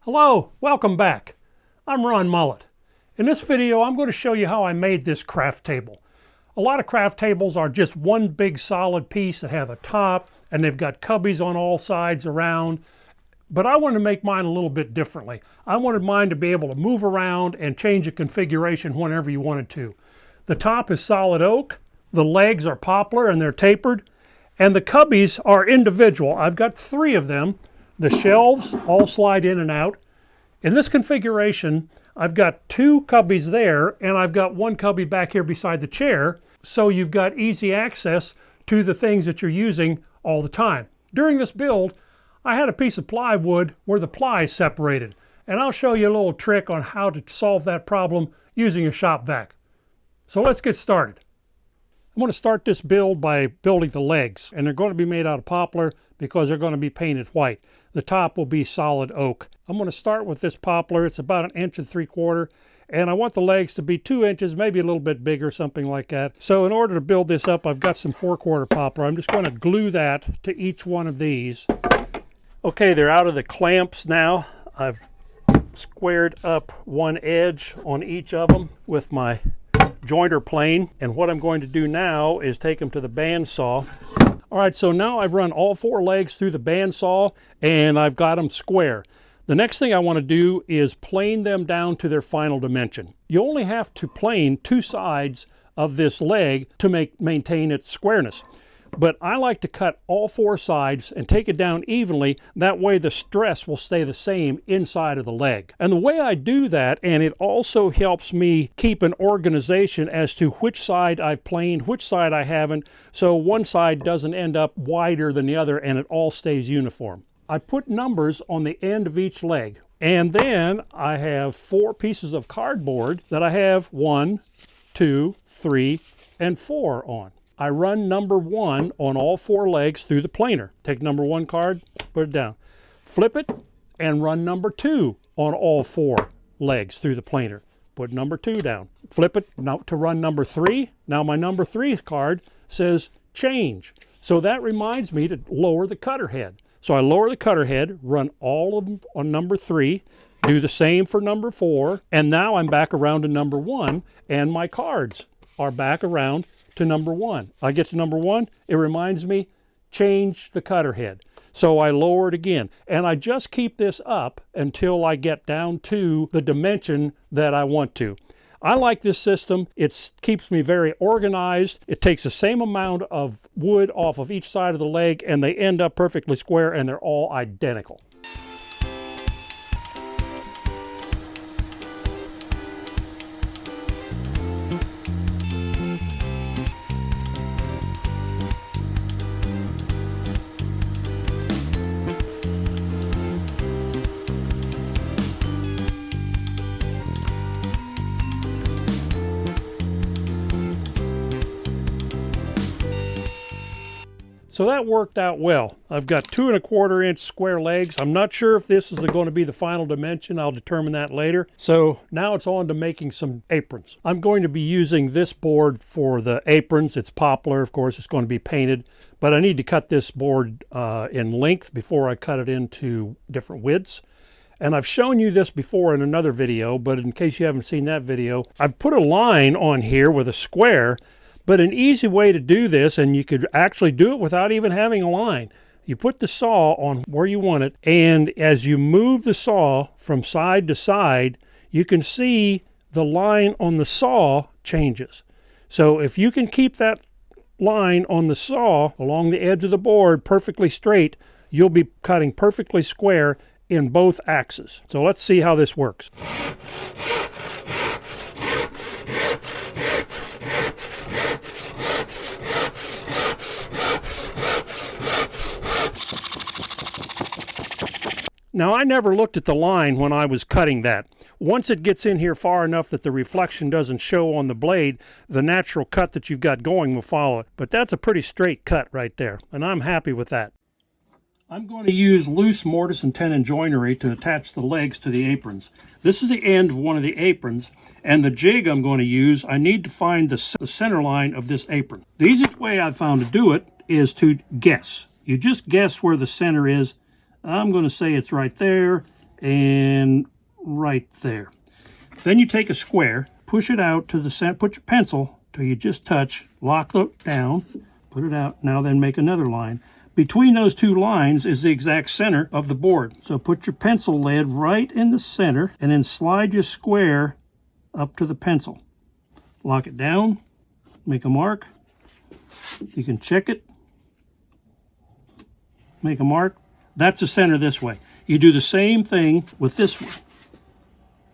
Hello, welcome back. I'm Ron Mullet. In this video, I'm going to show you how I made this craft table. A lot of craft tables are just one big solid piece that have a top and they've got cubbies on all sides around. But I wanted to make mine a little bit differently. I wanted mine to be able to move around and change the configuration whenever you wanted to. The top is solid oak, the legs are poplar and they're tapered, and the cubbies are individual. I've got 3 of them. The shelves all slide in and out. In this configuration, I've got 2 cubbies there, and I've got 1 cubby back here beside the chair, so you've got easy access to the things that you're using all the time. During this build, I had a piece of plywood where the ply is separated, and I'll show you a little trick on how to solve that problem using a shop vac. So let's get started. I'm going to start this build by building the legs, and they're going to be made out of poplar because they're going to be painted white. The top will be solid oak. I'm going to start with this poplar. It's about 1.75 inches, and I want the legs to be 2 inches, maybe a little bit bigger, something like that. So in order to build this up, I've got some 4/4 poplar. I'm just going to glue that to each one of these. Okay, they're out of the clamps now. I've squared up one edge on each of them with my jointer plane, and what I'm going to do now is take them to the bandsaw. All right, so now I've run all 4 legs through the bandsaw and I've got them square. The next thing I want to do is plane them down to their final dimension. You only have to plane 2 sides of this leg to maintain its squareness. But I like to cut all 4 sides and take it down evenly. That way the stress will stay the same inside of the leg. And the way I do that, and it also helps me keep an organization as to which side I've planed, which side I haven't, so one side doesn't end up wider than the other and it all stays uniform. I put numbers on the end of each leg. And then I have 4 pieces of cardboard that I have 1, 2, 3, and 4 on. I run number 1 on all 4 legs through the planer. Take number 1 card, put it down. Flip it and run number 2 on all 4 legs through the planer. Put number 2 down. Flip it now to run number 3. Now my number 3 card says change. So that reminds me to lower the cutter head. So I lower the cutter head, run all of them on number 3, do the same for number 4, and now I'm back around to number 1, and my cards are back around to number 1. I get to number 1, it reminds me, change the cutter head. So I lower it again, and I just keep this up until I get down to the dimension that I want to. I like this system. It keeps me very organized. It takes the same amount of wood off of each side of the leg, and they end up perfectly square, and they're all identical. So that worked out well. I've got 2¼ inch square legs. I'm not sure if this is going to be the final dimension. I'll determine that later. So now it's on to making some aprons. I'm going to be using this board for the aprons. It's poplar, of course. It's going to be painted, but I need to cut this board in length before I cut it into different widths. And I've shown you this before in another video, but in case you haven't seen that video, I've put a line on here with a square. But an easy way to do this, and you could actually do it without even having a line, you put the saw on where you want it, and as you move the saw from side to side, you can see the line on the saw changes. So if you can keep that line on the saw along the edge of the board perfectly straight, you'll be cutting perfectly square in both axes. So let's see how this works. Now, I never looked at the line when I was cutting that. Once it gets in here far enough that the reflection doesn't show on the blade, the natural cut that you've got going will follow it. But that's a pretty straight cut right there, and I'm happy with that. I'm going to use loose mortise and tenon joinery to attach the legs to the aprons. This is the end of one of the aprons, and the jig I'm going to use, I need to find the center line of this apron. The easiest way I've found to do it is to guess. You just guess where the center is. I'm going to say it's right there, and right there. Then you take a square, push it out to the center, put your pencil till you just touch, lock it down, put it out. Now then make another line. Between those two lines is the exact center of the board. So put your pencil lead right in the center and then slide your square up to the pencil. Lock it down, make a mark. You can check it, make a mark. That's the center this way. You do the same thing with this one.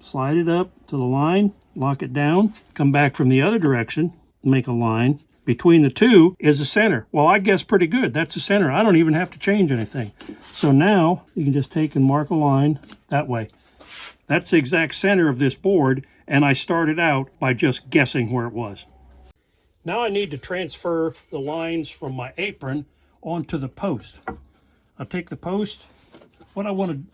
Slide it up to the line, lock it down, come back from the other direction, make a line. Between the two is the center. Well, I guess pretty good. That's the center. I don't even have to change anything. So now you can just take and mark a line that way. That's the exact center of this board, and I started out by just guessing where it was. Now I need to transfer the lines from my apron onto the post. I'll take the post. What I want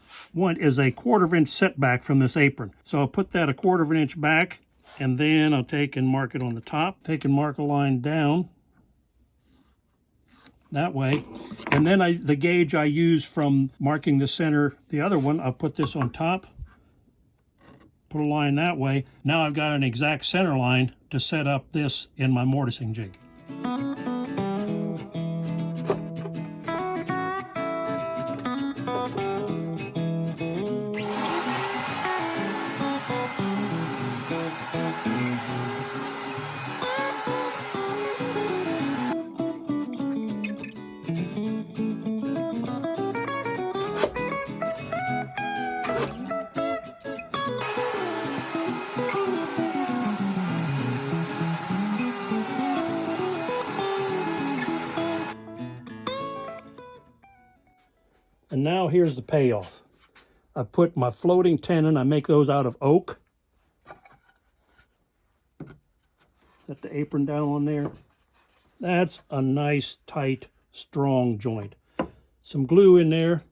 is a 1/4 inch setback from this apron. So I'll put that a 1/4 inch back, and then I'll take and mark it on the top. Take and mark a line down that way. And then the gauge I use from marking the center, the other one, I'll put this on top. Put a line that way. Now I've got an exact center line to set up this in my mortising jig. And now here's the payoff. I put my floating tenon, I make those out of oak. Set the apron down on there. That's a nice, tight, strong joint. Some glue in there,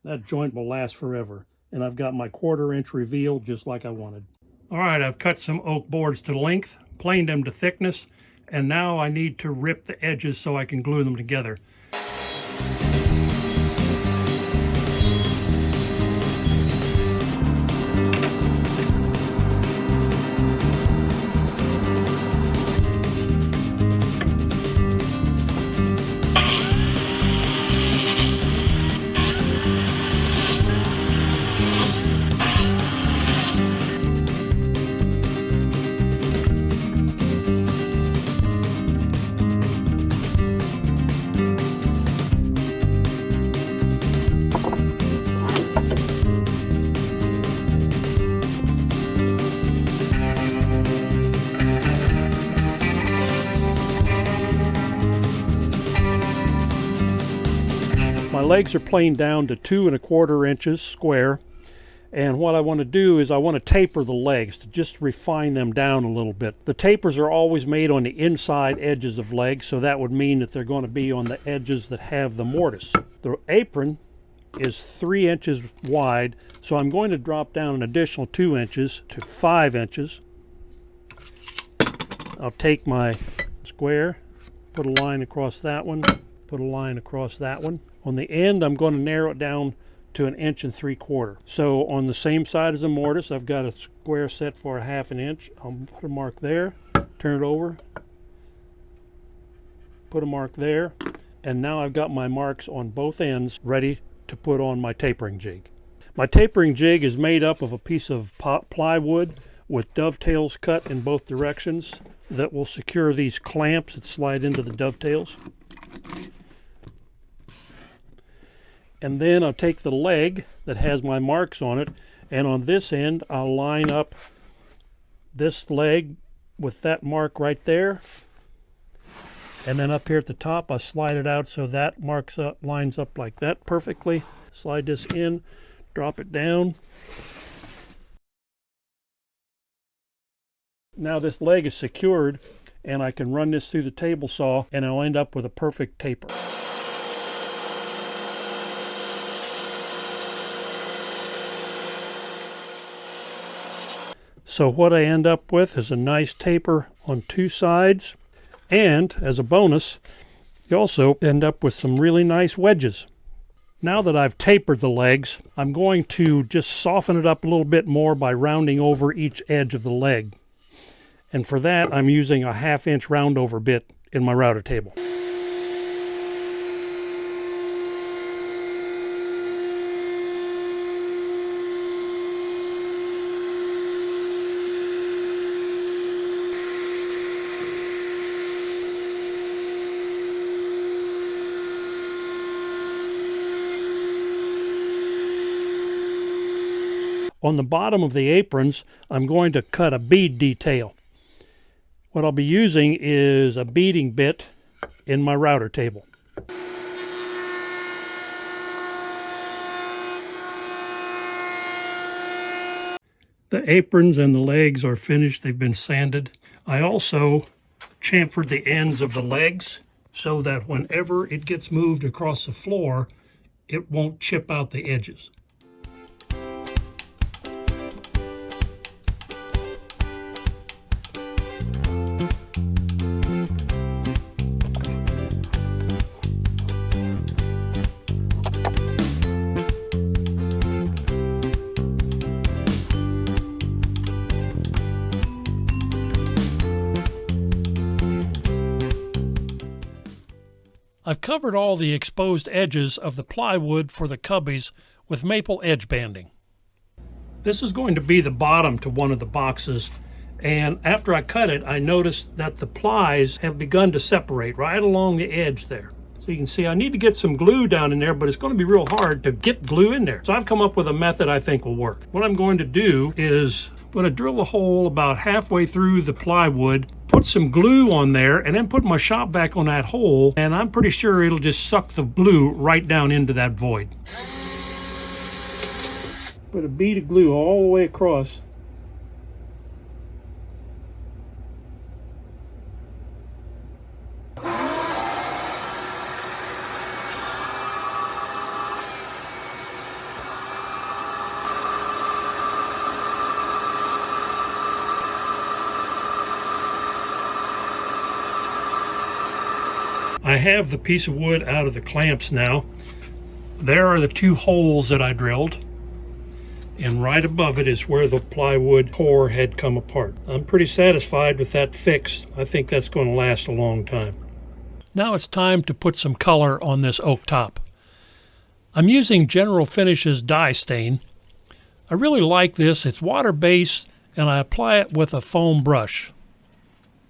that joint will last forever. And I've got my 1/4 inch reveal just like I wanted. All right, I've cut some oak boards to length, planed them to thickness, and now I need to rip the edges so I can glue them together. My legs are planed down to 2 1/4 inches square, and what I want to do is I want to taper the legs to just refine them down a little bit. The tapers are always made on the inside edges of legs, so that would mean that they're going to be on the edges that have the mortise. The apron is 3 inches wide, so I'm going to drop down an additional 2 inches to 5 inches. I'll take my square, put a line across that one, put a line across that one. On the end, I'm going to narrow it down to 1 3/4 inches. So on the same side as the mortise, I've got a square set for 1/2 inch. I'll put a mark there, turn it over, put a mark there, and now I've got my marks on both ends ready to put on my tapering jig. My tapering jig is made up of a piece of plywood with dovetails cut in both directions that will secure these clamps that slide into the dovetails. And then I'll take the leg that has my marks on it, and on this end I'll line up this leg with that mark right there, and then up here at the top I'll slide it out so that lines up like that perfectly. Slide this in, drop it down. Now this leg is secured, and I can run this through the table saw, and I'll end up with a perfect taper. So what I end up with is a nice taper on 2 sides, and as a bonus, you also end up with some really nice wedges. Now that I've tapered the legs, I'm going to just soften it up a little bit more by rounding over each edge of the leg. And for that, I'm using a 1/2 inch round over bit in my router table. On the bottom of the aprons, I'm going to cut a bead detail. What I'll be using is a beading bit in my router table. The aprons and the legs are finished. They've been sanded. I also chamfered the ends of the legs so that whenever it gets moved across the floor, it won't chip out the edges. I've covered all the exposed edges of the plywood for the cubbies with maple edge banding. This is going to be the bottom to one of the boxes, and after I cut it, I noticed that the plies have begun to separate right along the edge there. So you can see I need to get some glue down in there, but it's going to be real hard to get glue in there. So I've come up with a method I think will work. What I'm going to do is I'm going to drill a hole about halfway through the plywood, put some glue on there, and then put my shop vac on that hole, and I'm pretty sure it'll just suck the glue right down into that void. Put a bead of glue all the way across. I have the piece of wood out of the clamps now. There are the 2 holes that I drilled, and right above it is where the plywood core had come apart. I'm pretty satisfied with that fix. I think that's going to last a long time. Now it's time to put some color on this oak top. I'm using General Finishes dye stain. I really like this. It's water-based, and I apply it with a foam brush.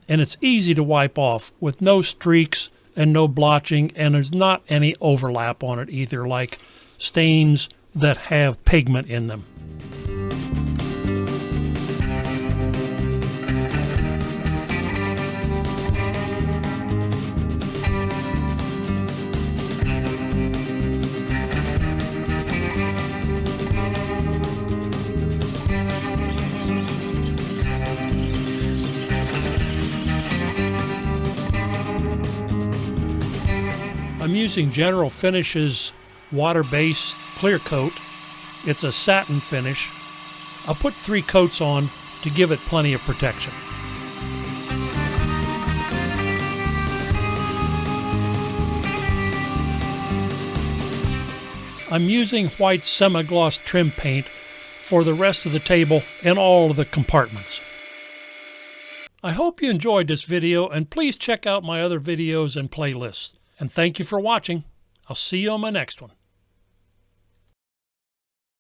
And it's easy to wipe off with no streaks and no blotching, and there's not any overlap on it either, like stains that have pigment in them. I'm using General Finishes water-based clear coat. It's a satin finish. I'll put 3 coats on to give it plenty of protection. I'm using white semi-gloss trim paint for the rest of the table and all of the compartments. I hope you enjoyed this video, and please check out my other videos and playlists. And thank you for watching. I'll see you on my next one.